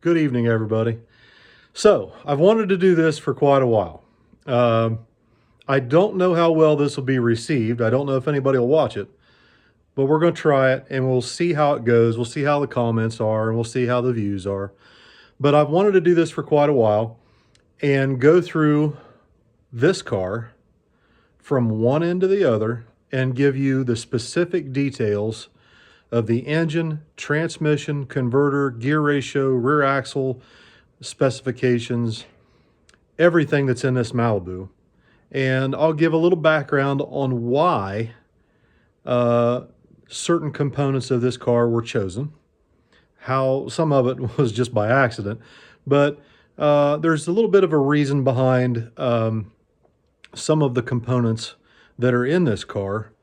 Good evening, everybody. So, I've wanted to do this for quite a while. I don't know how well this will be received. I don't know if anybody will watch it, but we're going to try it and we'll see how it goes. We'll see how the comments are and we'll see how the views are. But I've wanted to do this for quite a while and go through this car from one end to the other and give you the specific details of the engine, transmission, converter, gear ratio, rear axle, specifications, everything that's in this Malibu. And I'll give a little background on why certain components of this car were chosen, how some of it was just by accident, but there's a little bit of a reason behind some of the components that are in this car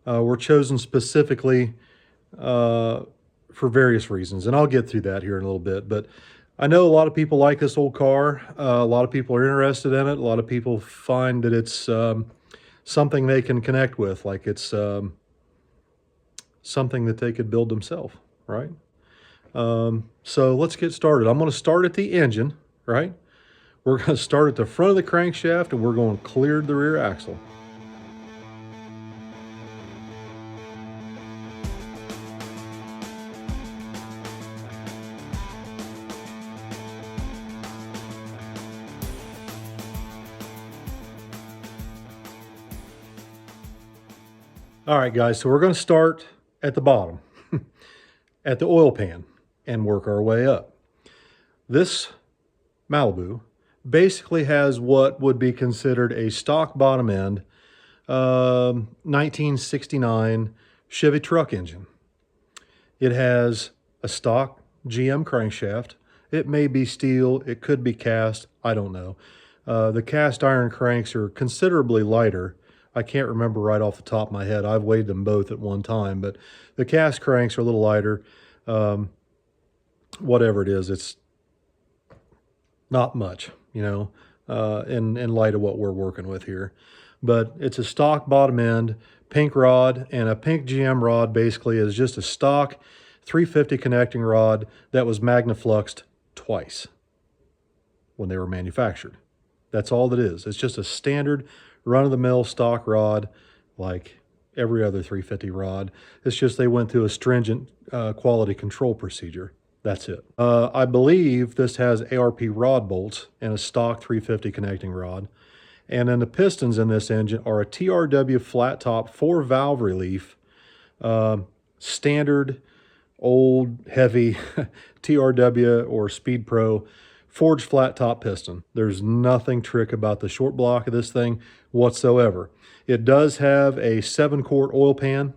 were chosen specifically for various reasons. And I'll get through that here in a little bit, but I know a lot of people like this old car. A lot of people are interested in it. A lot of people find that it's something they can connect with, like it's something that they could build themselves, right? So let's get started. I'm going to start at the engine, right? We're going to start at the front of the crankshaft and we're going clear to the rear axle. All right, guys, so we're going to start at the bottom, at the oil pan, and work our way up. This Malibu basically has what would be considered a stock bottom end 1969 Chevy truck engine. It has a stock GM crankshaft. It may be steel, it could be cast, I don't know. The cast iron cranks are considerably lighter. I can't remember right off the top of my head. I've weighed them both at one time, but the cast cranks are a little lighter. Whatever it is, it's not much, you know, in light of what we're working with here. But it's a stock bottom end, pink rod, and a pink GM rod basically is just a stock 350 connecting rod that was magnafluxed twice when they were manufactured. That's all that is. It's just a standard run-of-the-mill stock rod like every other 350 rod. It's just they went through a stringent quality control procedure. That's it. I believe this has ARP rod bolts and a stock 350 connecting rod. And then the pistons in this engine are a TRW flat top 4 valve relief, standard old heavy TRW or Speed Pro forged flat top piston. There's nothing trick about the short block of this thing whatsoever. It does have a 7-quart oil pan,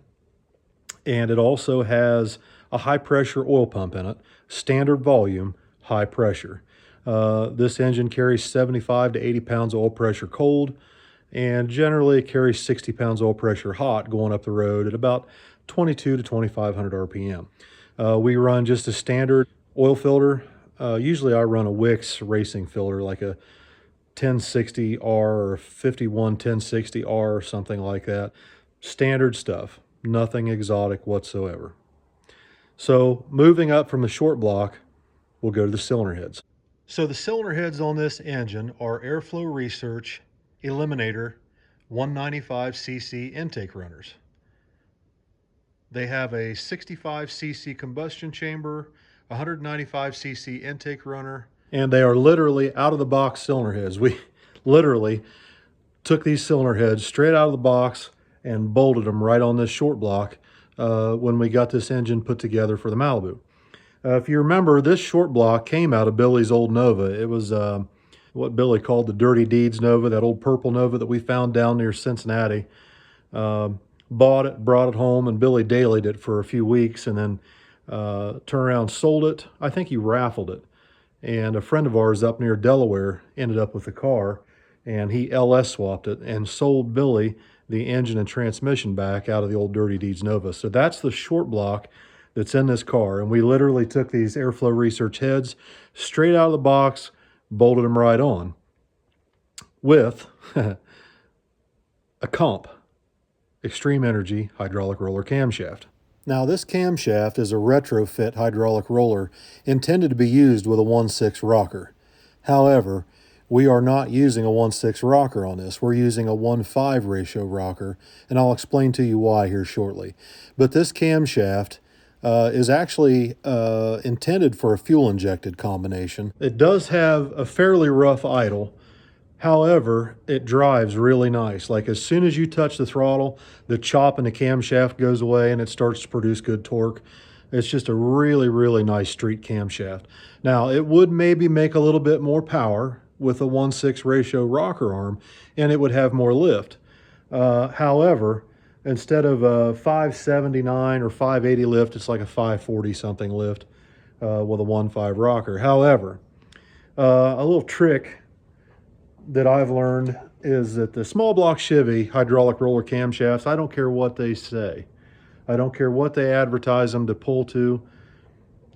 and it also has a high pressure oil pump in it, standard volume, high pressure. This engine carries 75 to 80 pounds of oil pressure cold, and generally it carries 60 pounds of oil pressure hot going up the road at about 22 to 2500 RPM. We run just a standard oil filter. Usually I run a Wix racing filter, like a 1060R or 51 1060R or something like that. Standard stuff, nothing exotic whatsoever. So moving up from the short block, we'll go to the cylinder heads. So the cylinder heads on this engine are Airflow Research Eliminator 195cc intake runners. They have a 65cc combustion chamber, 195cc intake runner, and they are literally out of the box cylinder heads. We literally took these cylinder heads straight out of the box and bolted them right on this short block when we got this engine put together for the Malibu. If you remember, this short block came out of Billy's old Nova. It was what Billy called the Dirty Deeds Nova, that old purple Nova that we found down near Cincinnati. Bought it, brought it home, and Billy dailied it for a few weeks and then turned around, sold it. I think he raffled it. And a friend of ours up near Delaware ended up with the car, and he LS swapped it and sold Billy the engine and transmission back out of the old Dirty Deeds Nova. So that's the short block that's in this car. And we literally took these Airflow Research heads straight out of the box, bolted them right on with a Comp Extreme Energy hydraulic roller camshaft. Now this camshaft is a retrofit hydraulic roller intended to be used with a 1/6 rocker. However, we are not using a 1/6 rocker on this. We're using a 1/5 ratio rocker, and I'll explain to you why here shortly. But this camshaft is actually intended for a fuel-injected combination. It does have a fairly rough idle. However, it drives really nice. Like as soon as you touch the throttle, the chop in the camshaft goes away and it starts to produce good torque. It's just a really, really nice street camshaft. Now, it would maybe make a little bit more power with a 1/6 ratio rocker arm, and it would have more lift. However, instead of a 579 or 580 lift, it's like a 540 something lift with a 1/5 rocker. However, a little trick that I've learned is that the small block Chevy hydraulic roller camshafts, I don't care what they say. I don't care what they advertise them to pull to.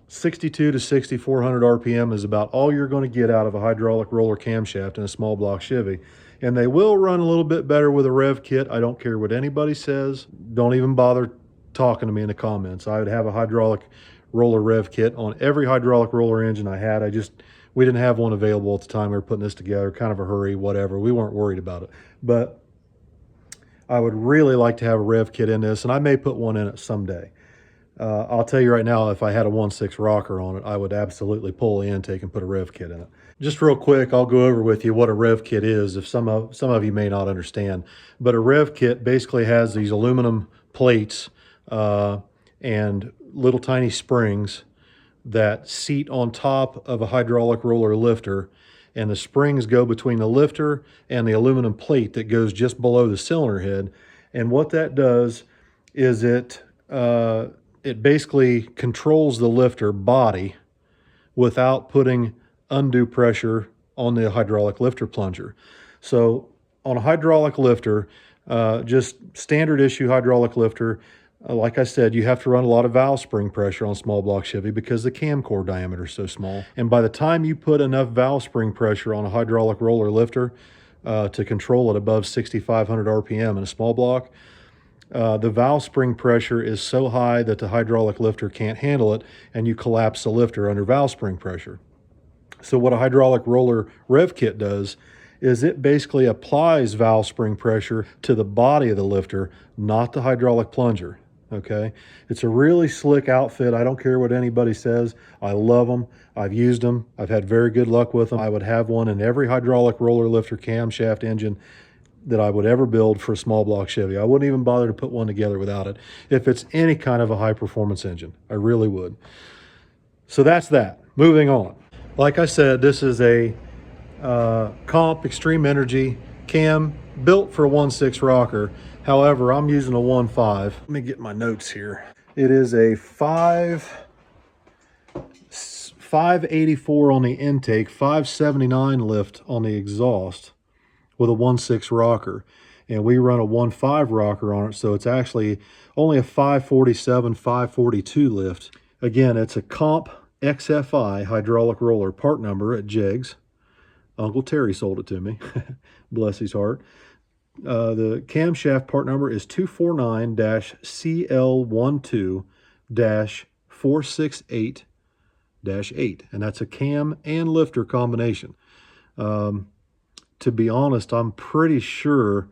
62 to 6,400 RPM is about all you're going to get out of a hydraulic roller camshaft in a small block Chevy. And they will run a little bit better with a rev kit. I don't care what anybody says. Don't even bother talking to me in the comments. I would have a hydraulic roller rev kit on every hydraulic roller engine I had. We didn't have one available at the time we were putting this together, kind of a hurry, whatever. We weren't worried about it. But I would really like to have a rev kit in this, and I may put one in it someday. I'll tell you right now, if I had a 1/6 rocker on it, I would absolutely pull the intake and put a rev kit in it. Just real quick, I'll go over with you what a rev kit is, if some of you may not understand. But a rev kit basically has these aluminum plates and little tiny springs that seat on top of a hydraulic roller lifter, and the springs go between the lifter and the aluminum plate that goes just below the cylinder head. And what that does is it basically controls the lifter body without putting undue pressure on the hydraulic lifter plunger. So on a hydraulic lifter, just standard issue hydraulic lifter, like I said, you have to run a lot of valve spring pressure on small block Chevy because the cam core diameter is so small. And by the time you put enough valve spring pressure on a hydraulic roller lifter to control it above 6,500 RPM in a small block, the valve spring pressure is so high that the hydraulic lifter can't handle it, and you collapse the lifter under valve spring pressure. So what a hydraulic roller rev kit does is it basically applies valve spring pressure to the body of the lifter, not the hydraulic plunger. Okay, it's a really slick outfit. I don't care what anybody says. I love them. I've used them. I've had very good luck with them. I would have one in every hydraulic roller lifter camshaft engine that I would ever build for a small block Chevy. I wouldn't even bother to put one together without it. If it's any kind of a high performance engine, I really would. So that's that. Moving on. Like I said, this is a Comp Extreme Energy cam built for a 1/6 rocker. However, I'm using a 1/5. Let me get my notes here. It is a 584 on the intake, 579 lift on the exhaust with a 1/6 rocker. And we run a 1/5 rocker on it, so it's actually only a 547, 542 lift. Again, it's a Comp XFI hydraulic roller, part number at Jegs. Uncle Terry sold it to me, bless his heart. The camshaft part number is 249-CL12-468-8, and that's a cam and lifter combination. To be honest, I'm pretty sure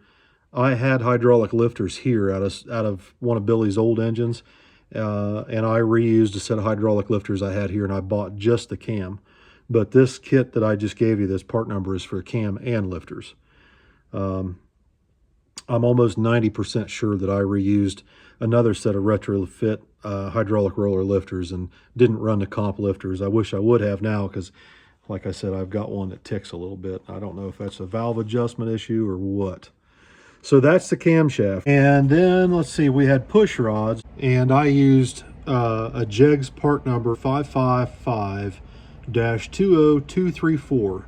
I had hydraulic lifters here out of one of Billy's old engines, and I reused a set of hydraulic lifters I had here, and I bought just the cam. But this kit that I just gave you, this part number, is for cam and lifters. I'm almost 90% sure that I reused another set of retrofit hydraulic roller lifters and didn't run the Comp lifters. I wish I would have now because, like I said, I've got one that ticks a little bit. I don't know if that's a valve adjustment issue or what. So that's the camshaft. And then, let's see, we had push rods, and I used a Jegs part number 555-20234.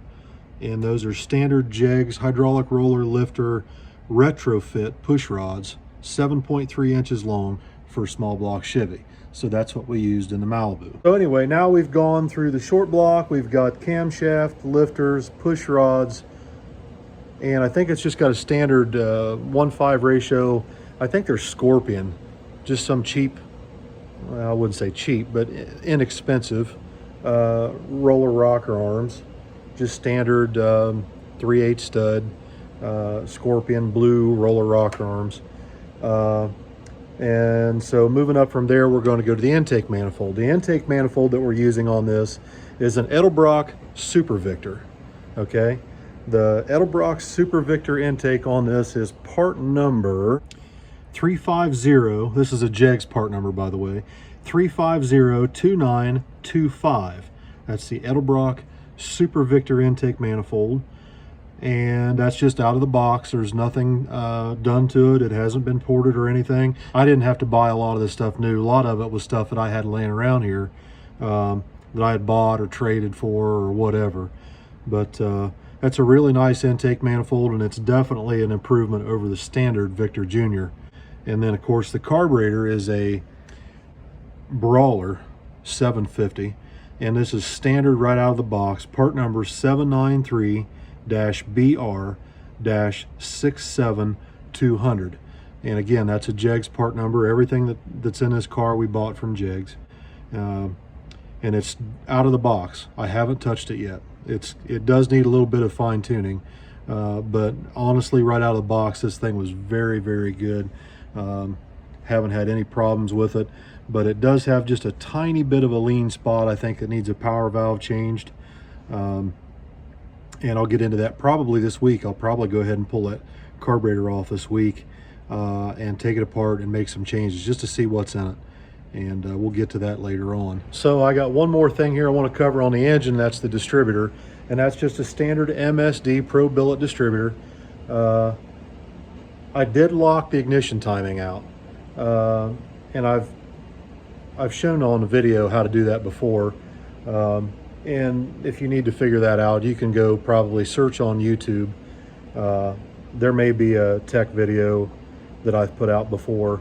And those are standard Jegs hydraulic roller lifter retrofit push rods, 7.3 inches long for small block Chevy. So that's what we used in the Malibu. So anyway, now we've gone through the short block. We've got camshaft, lifters, push rods, and I think it's just got a standard 1/5 ratio. I think they're Scorpion, just some cheap well, I wouldn't say cheap, but inexpensive roller rocker arms, just standard 3/8 stud Scorpion blue roller rocker arms. And so moving up from there, we're going to go to the intake manifold. The intake manifold that we're using on this is an Edelbrock Super Victor, okay? The Edelbrock Super Victor intake on this is part number 350. This is a JEGS part number, by the way. 3502925. That's the Edelbrock Super Victor intake manifold. And that's just out of the box. There's nothing done to it. It hasn't been ported or anything. I didn't have to buy a lot of this stuff new. A lot of it was stuff that I had laying around here that I had bought or traded for or whatever. But that's a really nice intake manifold, and it's definitely an improvement over the standard Victor Jr. And then, of course, the carburetor is a Brawler 750, and this is standard right out of the box, part number 793-BR-67200. And again, that's a JEGS part number. Everything that's in this car we bought from JEGS. And it's out of the box. I haven't touched it yet. It does need a little bit of fine tuning, but honestly, right out of the box, this thing was very, very good. Haven't had any problems with it, but it does have just a tiny bit of a lean spot. I think it needs a power valve changed, and I'll get into that probably this week. I'll probably go ahead and pull that carburetor off this week and take it apart and make some changes just to see what's in it, and we'll get to that later on. So I got one more thing here I want to cover on the engine. That's the distributor, and that's just a standard MSD Pro Billet distributor. I did lock the ignition timing out, and I've shown on the video how to do that before. And if you need to figure that out, you can go probably search on YouTube. There may be a tech video that I've put out before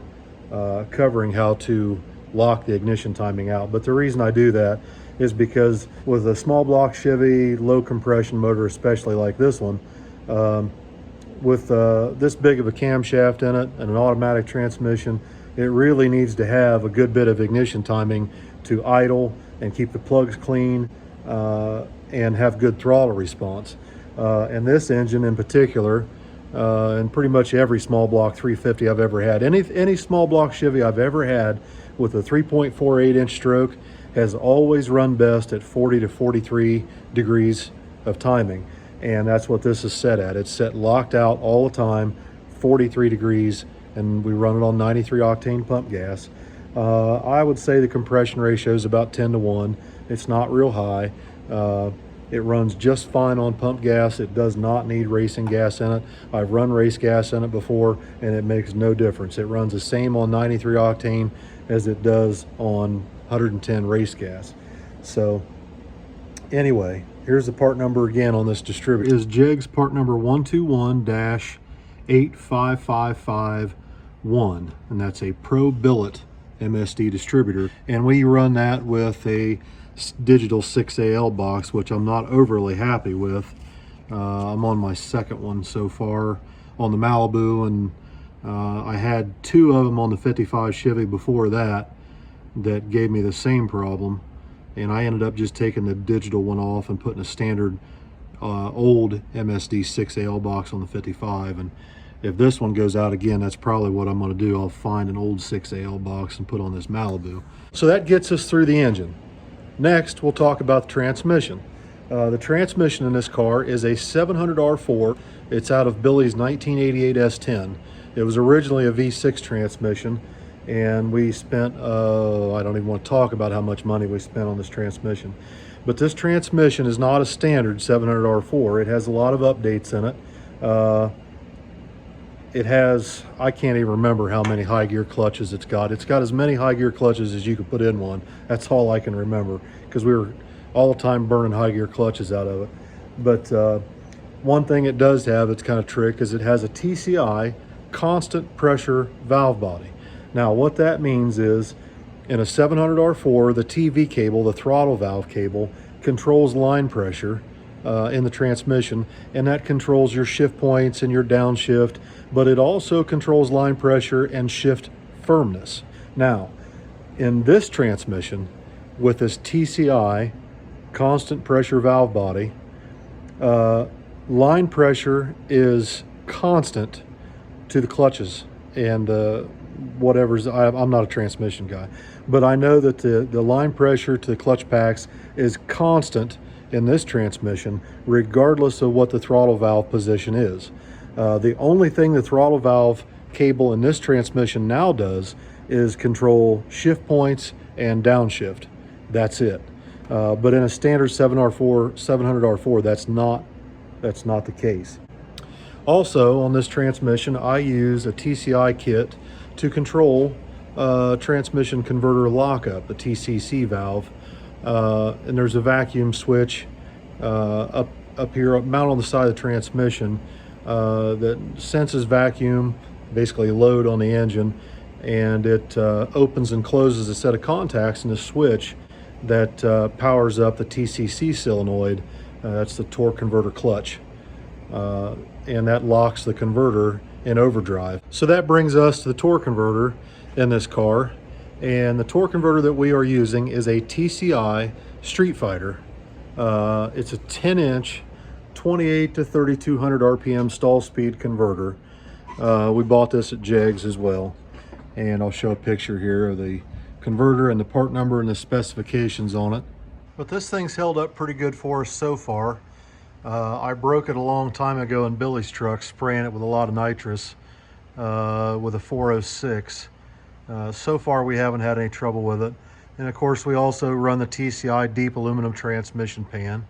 covering how to lock the ignition timing out. But the reason I do that is because with a small block Chevy, low compression motor, especially like this one, with this big of a camshaft in it and an automatic transmission, it really needs to have a good bit of ignition timing to idle and keep the plugs clean and have good throttle response. And this engine in particular, and pretty much every small block 350 I've ever had, any small block Chevy I've ever had with a 3.48 inch stroke has always run best at 40 to 43 degrees of timing. And that's what this is set at. It's set locked out all the time, 43 degrees, and we run it on 93 octane pump gas. I would say the compression ratio is about 10 to 1. It's not real high. It runs just fine on pump gas. It does not need racing gas in it. I've run race gas in it before, and it makes no difference. It runs the same on 93 octane as it does on 110 race gas. So anyway, here's the part number again on this distributor. It is JEGS part number 121-85551, and that's a Pro Billet MSD distributor. And we run that with a digital 6AL box, which I'm not overly happy with. I'm on my second one so far on the Malibu, and I had two of them on the 55 Chevy before that gave me the same problem, and I ended up just taking the digital one off and putting a standard old MSD 6AL box on the 55. And if this one goes out again, that's probably what I'm going to do. I'll find an old 6AL box and put on this Malibu. So that gets us through the engine. Next, we'll talk about the transmission. The transmission in this car is a 700R4. It's out of Billy's 1988 S10. It was originally a V6 transmission, and we spent, I don't even want to talk about how much money we spent on this transmission. But this transmission is not a standard 700R4. It has a lot of updates in it. It has, I can't even remember how many high gear clutches it's got. It's got as many high gear clutches as you could put in one. That's all I can remember, because we were all the time burning high gear clutches out of it. But one thing it does have, it's kind of trick, is it has a TCI constant pressure valve body. Now what that means is, in a 700R4, the TV cable, the throttle valve cable, controls line pressure in the transmission, and that controls your shift points and your downshift, but it also controls line pressure and shift firmness. Now, In this transmission, with this TCI constant pressure valve body, line pressure is constant to the clutches and whatever's. I'm not a transmission guy, but I know that the line pressure to the clutch packs is constant in this transmission, regardless of what the throttle valve position is. The only thing the throttle valve cable in this transmission now does is control shift points and downshift. That's it. But in a standard 700R4, that's not the case. Also, on this transmission, I use a TCI kit to control transmission converter lockup, the TCC valve. And there's a vacuum switch up here, mounted on the side of the transmission, that senses vacuum, basically load on the engine, and it opens and closes a set of contacts in the switch that powers up the TCC solenoid. That's the torque converter clutch. And that locks the converter in overdrive. So that brings us to the torque converter in this car. And the torque converter that we are using is a TCI Street Fighter. It's a 10-inch, 28 to 3200 RPM stall speed converter. We bought this at Jegs as well. And I'll show a picture here of the converter and the part number and the specifications on it. But this thing's held up pretty good for us so far. I broke it a long time ago in Billy's truck, spraying it with a lot of nitrous with a 406. So far we haven't had any trouble with it. And of course we also run the TCI deep aluminum transmission pan.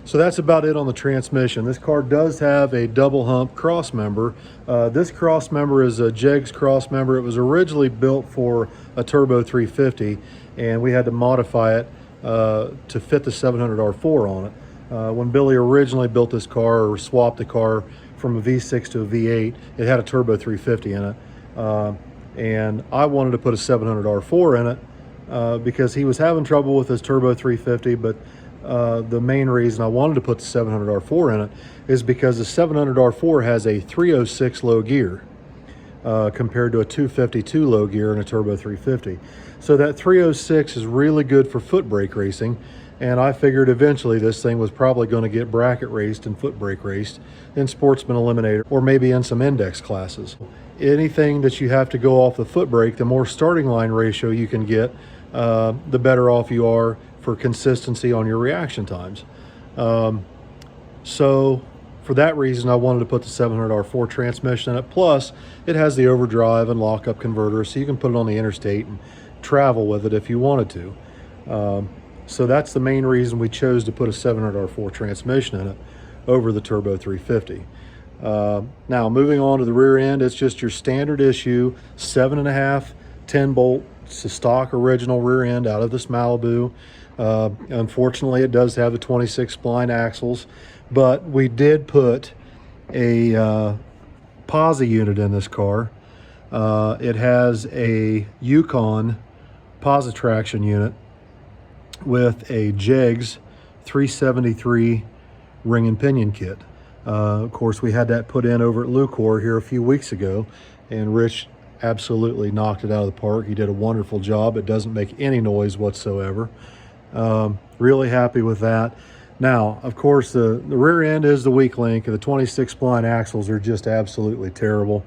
So that's about it on the transmission. This car does have a double hump cross member. This cross member is a Jegs cross member. It was originally built for a turbo 350, and we had to modify it to fit the 700R4 on it. When Billy originally built this car, or swapped the car from a V6 to a V8, it had a turbo 350 in it. And I wanted to put a 700R4 in it because he was having trouble with his turbo 350, but the main reason I wanted to put the 700R4 in it is because the 700R4 has a 306 low gear compared to a 252 low gear in a turbo 350. So that 306 is really good for foot brake racing, and I figured eventually this thing was probably going to get bracket raced and foot brake raced in Sportsman Eliminator, or maybe in some index classes. Anything that you have to go off the foot brake, the more starting line ratio you can get, the better off you are for consistency on your reaction times. So for that reason, I wanted to put the 700R4 transmission in it. Plus, it has the overdrive and lockup converter, so you can put it on the interstate and travel with it if you wanted to. So that's the main reason we chose to put a 700R4 transmission in it over the turbo 350. Now moving on to the rear end, it's just your standard issue 7.5 10 bolt. It's a stock original rear end out of this Malibu. Unfortunately, it does have the 26 spline axles, but we did put a posi unit in this car. It has a Yukon posi traction unit with a Jegs 373 ring and pinion kit. Of course, we had that put in over at Lucor here a few weeks ago, and Rich absolutely knocked it out of the park. He did a wonderful job. It doesn't make any noise whatsoever. Really happy with that. Now, of course, the rear end is the weak link, and the 26 spline axles are just absolutely terrible.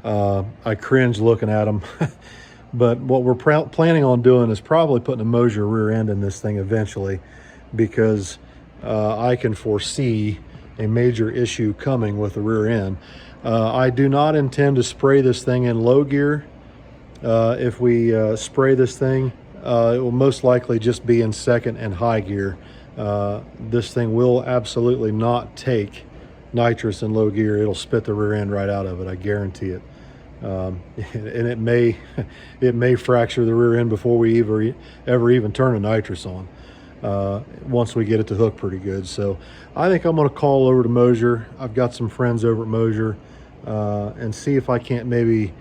I cringe looking at them. But what we're planning on doing is probably putting a Mosier rear end in this thing eventually, because I can foresee a major issue coming with the rear end. I do not intend to spray this thing in low gear. If we spray this thing, it will most likely just be in second and high gear. This thing will absolutely not take nitrous in low gear. It'll spit the rear end right out of it, I guarantee it. And it may fracture the rear end before we ever even turn the nitrous on, once we get it to hook pretty good. So I think I'm going to call over to Mosier. I've got some friends over at Mosier, and see if I can't maybe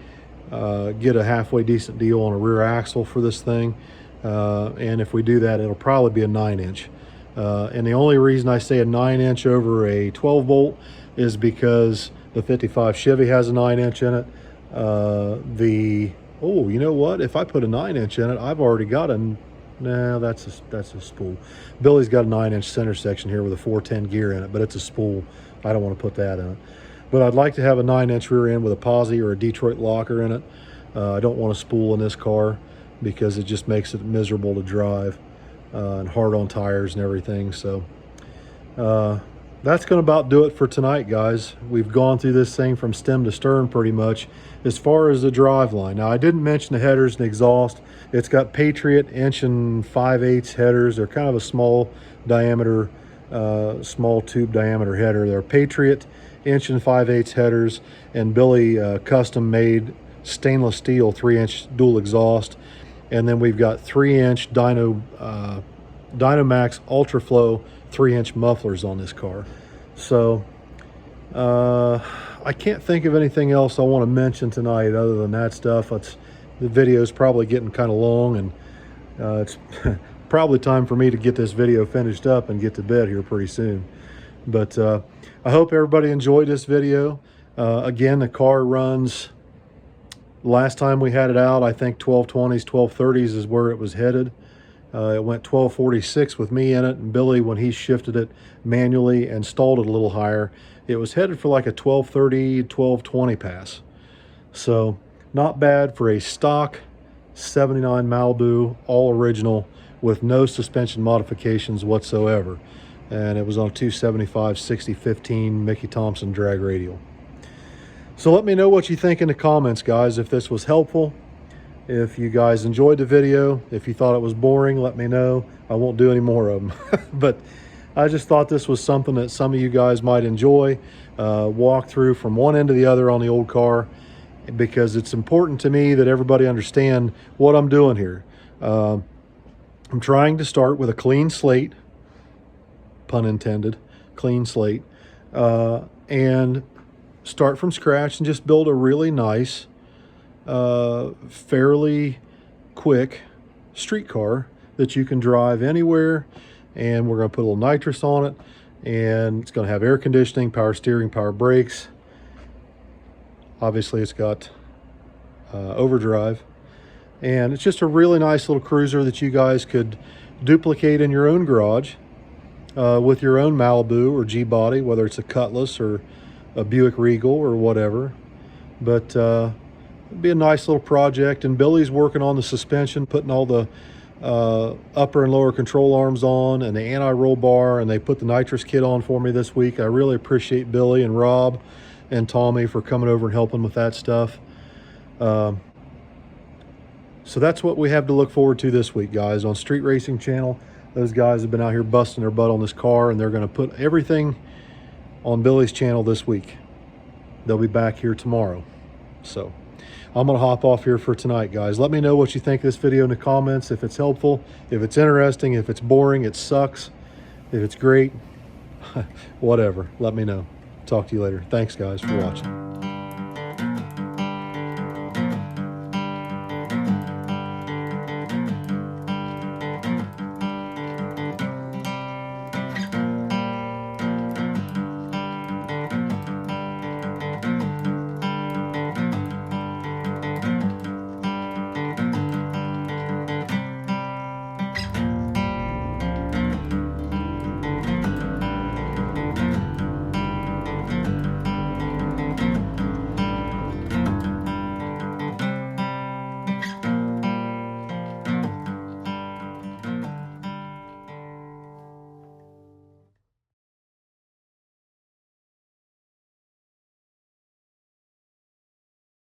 get a halfway decent deal on a rear axle for this thing. And if we do that, it'll probably be a 9-inch. And the only reason I say a 9-inch over a 12 bolt is because the 55 Chevy has a 9-inch in it. The Oh, you know what? If I put a 9-inch in it, I've already got a, nah, that's a spool. Billy's got a 9-inch center section here with a 410 gear in it, but it's a spool. I don't want to put that in it. But I'd like to have a 9-inch rear end with a posi or a Detroit locker in it. I don't want a spool in this car because it just makes it miserable to drive and hard on tires and everything. So that's going to about do it for tonight, guys. We've gone through this thing from stem to stern pretty much as far as the drive line. Now, I didn't mention the headers and exhaust. It's got Patriot 1 5/8 headers. They're kind of a small diameter, small tube diameter header. They're Patriot 1 5/8 headers, and Billy custom made stainless steel 3-inch dual exhaust. And then we've got 3-inch Dynamax Ultra Flow 3-inch mufflers on this car. So I can't think of anything else I want to mention tonight other than that stuff. The video is probably getting kind of long, and it's probably time for me to get this video finished up and get to bed here pretty soon. But I hope everybody enjoyed this video. Again, the car runs, last time we had it out, I think 1220s, 1230s is where it was headed. It went 1246 with me in it, and Billy, when he shifted it manually and stalled it a little higher, it was headed for like a 1230, 1220 pass. So not bad for a stock 79 Malibu, all original, with no suspension modifications whatsoever. And it was on a 275 60/15 Mickey Thompson drag radial. So let me know what you think in the comments, guys, if this was helpful. If you guys enjoyed the video, if you thought it was boring, let me know. I won't do any more of them. But I just thought this was something that some of you guys might enjoy. Walk through from one end to the other on the old car, because it's important to me that everybody understand what I'm doing here. I'm trying to start with a clean slate, pun intended, clean slate, and start from scratch and just build a really nice, fairly quick street car that you can drive anywhere. And we're going to put a little nitrous on it, and it's going to have air conditioning, power steering, power brakes. Obviously it's got overdrive, and it's just a really nice little cruiser that you guys could duplicate in your own garage with your own Malibu or G-body, whether it's a Cutlass or a Buick Regal or whatever. But it'd be a nice little project. And Billy's working on the suspension, putting all the upper and lower control arms on and the anti-roll bar, and they put the nitrous kit on for me this week. I really appreciate Billy and Rob and Tommy for coming over and helping with that stuff. So that's what we have to look forward to this week, guys, on Street Racing Channel. Those guys have been out here busting their butt on this car, and they're going to put everything on Billy's channel this week. They'll be back here tomorrow. So I'm going to hop off here for tonight, guys. Let me know what you think of this video in the comments, if it's helpful, if it's interesting, if it's boring, it sucks, if it's great, whatever. Let me know. Talk to you later. Thanks, guys, for watching.